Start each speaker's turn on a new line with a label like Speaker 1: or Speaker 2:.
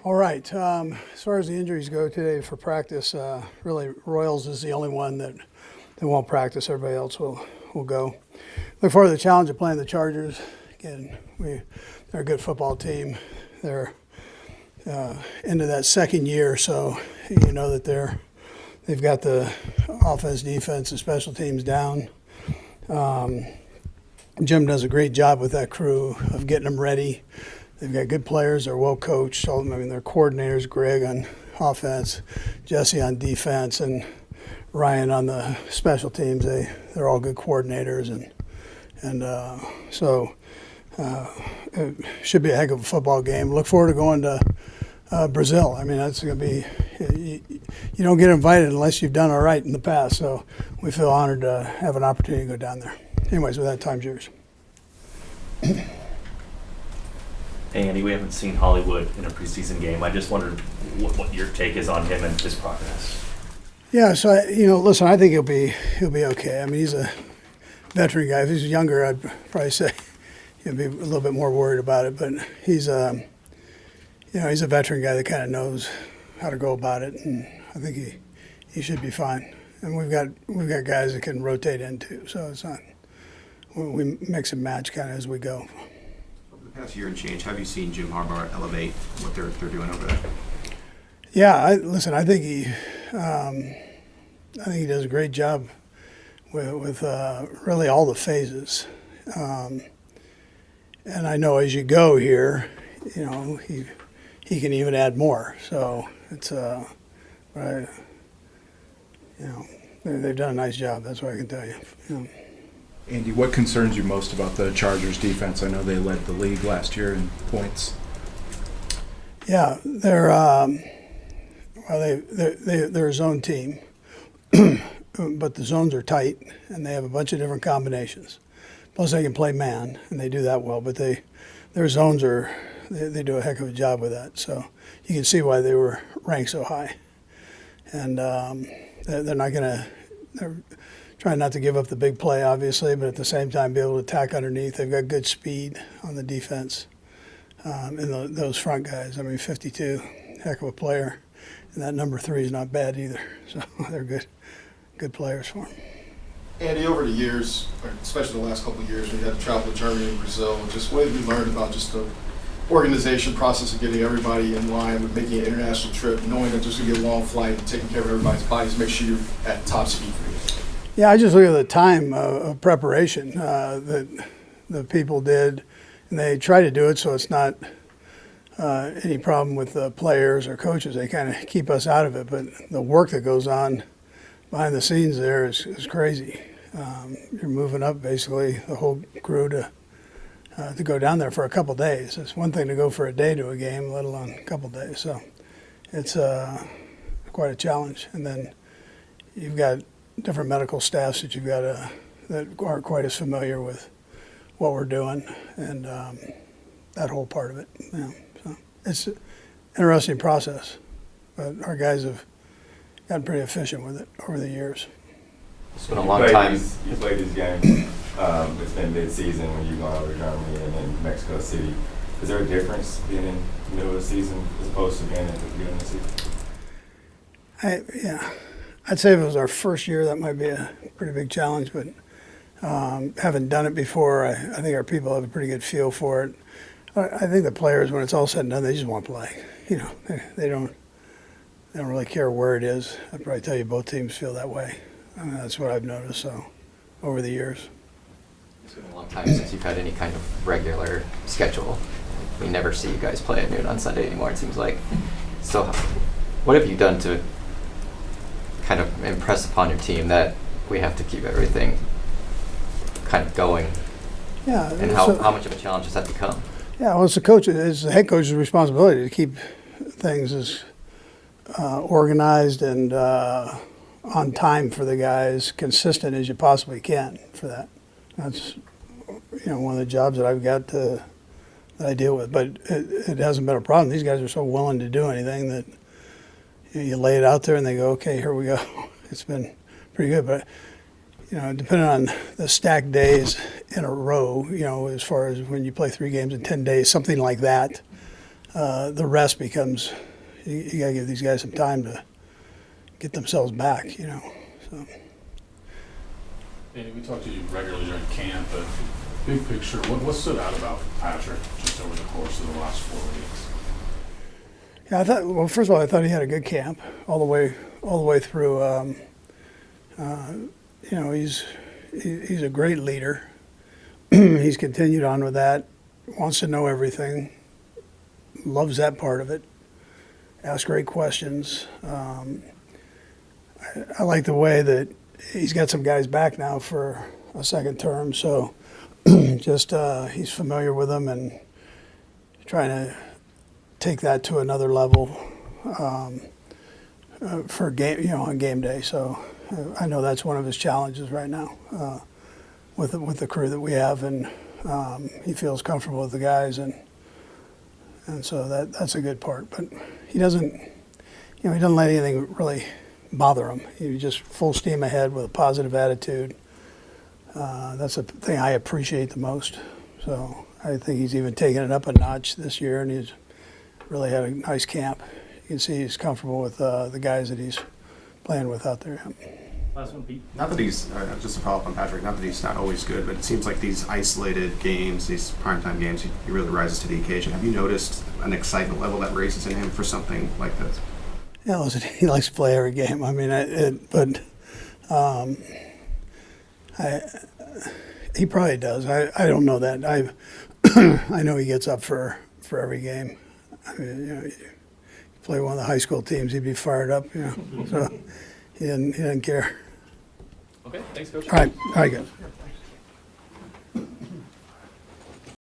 Speaker 1: All right. As far as the injuries go today for practice, really Royals is the only one that won't practice. Everybody else will go. Look forward to the challenge of playing the Chargers. Again, they're a good football team. They're into that second year, so you know that they've got the offense, defense, and special teams down. Jim does a great job with that crew of getting them ready. They've got good players. They're well coached. I mean, their coordinators, Greg on offense, Jesse on defense, and Ryan on the special teams. They're all good coordinators, and so it should be a heck of a football game. Look forward to going to Brazil. I mean, that's going to be you don't get invited unless you've done all right in the past. So we feel honored to have an opportunity to go down there. Anyways, with that, time's yours.
Speaker 2: Hey Andy, we haven't seen Hollywood in a preseason game. I just wondered what your take is on him and his progress.
Speaker 1: Yeah, so listen, I think he'll be okay. I mean, he's a veteran guy. If he's younger, I'd probably say he'd be a little bit more worried about it. But he's he's a veteran guy that kind of knows how to go about it, and I think he should be fine. And we've got guys that can rotate into, so it's not we mix and match kind of as we go.
Speaker 3: The past year and change, have you seen Jim Harbaugh elevate what they're doing over there?
Speaker 1: Yeah, I think he does a great job with really all the phases, and I know as you go here, he can even add more. So it's they've done a nice job. That's what I can tell you.
Speaker 4: Andy, what concerns you most about the Chargers defense? I know they led the league last year in points.
Speaker 1: Yeah, they're a zone team, but the zones are tight and they have a bunch of different combinations. Plus, they can play man, and they do that well. But their zones they do a heck of a job with that. So you can see why they were ranked so high. And they're trying not to give up the big play, obviously, but at the same time be able to attack underneath. They've got good speed on the defense, and those front guys. I mean, 52, heck of a player, and that number 3 is not bad either. So they're good players for them.
Speaker 5: Andy, over the years, especially the last couple of years, when you had to travel to Germany and Brazil, just what have you learned about just the organization process of getting everybody in line with making an international trip, knowing that there's going to be a long flight and taking care of everybody's bodies, make sure you're at top speed for you?
Speaker 1: Yeah, I just look at the time of preparation that the people did, and they try to do it so it's not any problem with the players or coaches. They kind of keep us out of it, but the work that goes on behind the scenes there is crazy. You're moving up basically the whole crew to go down there for a couple days. It's one thing to go for a day to a game, let alone a couple days. So it's quite a challenge. And then you've got different medical staffs that you've got that aren't quite as familiar with what we're doing and that whole part of it. Yeah. So it's an interesting process, but our guys have gotten pretty efficient with it over the years.
Speaker 6: It's been a long time.
Speaker 7: You played these games. It's been mid-season when you've gone over to Germany and then Mexico City. Is there a difference being in the middle of the season as opposed to being at the beginning of the season?
Speaker 1: I'd say if it was our first year, that might be a pretty big challenge, but having done it before, I think our people have a pretty good feel for it. I think the players, when it's all said and done, they just want to play. They don't really care where it is. I'd probably tell you both teams feel that way. I mean, that's what I've noticed over the years.
Speaker 6: It's been a long time since you've had any kind of regular schedule. We never see you guys play at noon on Sunday anymore, it seems like. So what have you done to kind of impress upon your team that we have to keep everything kind of going?
Speaker 1: Yeah.
Speaker 6: And how much of a challenge has that become?
Speaker 1: Yeah, well, it's the head coach's responsibility to keep things as organized and on time for the guys, consistent as you possibly can for that. That's one of the jobs that I've got that I deal with. But it hasn't been a problem. These guys are so willing to do anything that you lay it out there and they go, okay, here we go. It's been pretty good. But depending on the stacked days in a row, as far as when you play 3 games in 10 days, something like that, the rest becomes, you got to give these guys some time to get themselves back, you know. So.
Speaker 8: Andy, we talk to you regularly during camp, but big picture, what stood out about Patrick just over the course of the last 4 weeks?
Speaker 1: Yeah, I thought. Well, first of all, I thought he had a good camp all the way through. You know, he's a great leader. He's continued on with that. Wants to know everything. Loves that part of it. Asks great questions. I like the way that he's got some guys back now for a second term, so just he's familiar with them and trying to take that to another level for game, you know, on game day. So I know that's one of his challenges right now with the crew that we have, and he feels comfortable with the guys, and so that's a good part. But he doesn't, you know, he doesn't let anything really bother him. He's just full steam ahead with a positive attitude. That's the thing I appreciate the most. So I think he's even taken it up a notch this year, and he's really had a nice camp. You can see he's comfortable with the guys that he's playing with out there.
Speaker 2: Last one, Pete.
Speaker 3: Not that he's, just to follow up on Patrick, not that he's not always good, but it seems like these isolated games, these primetime games, he really rises to the occasion. Have you noticed an excitement level that raises in him for something like this?
Speaker 1: Yeah, listen, he likes to play every game. I mean, he probably does. I don't know that. I know he gets up for every game. I mean, you know, you play one of the high school teams, he'd be fired up. You know, so he didn't care.
Speaker 2: Okay, thanks, Coach.
Speaker 1: All right, good.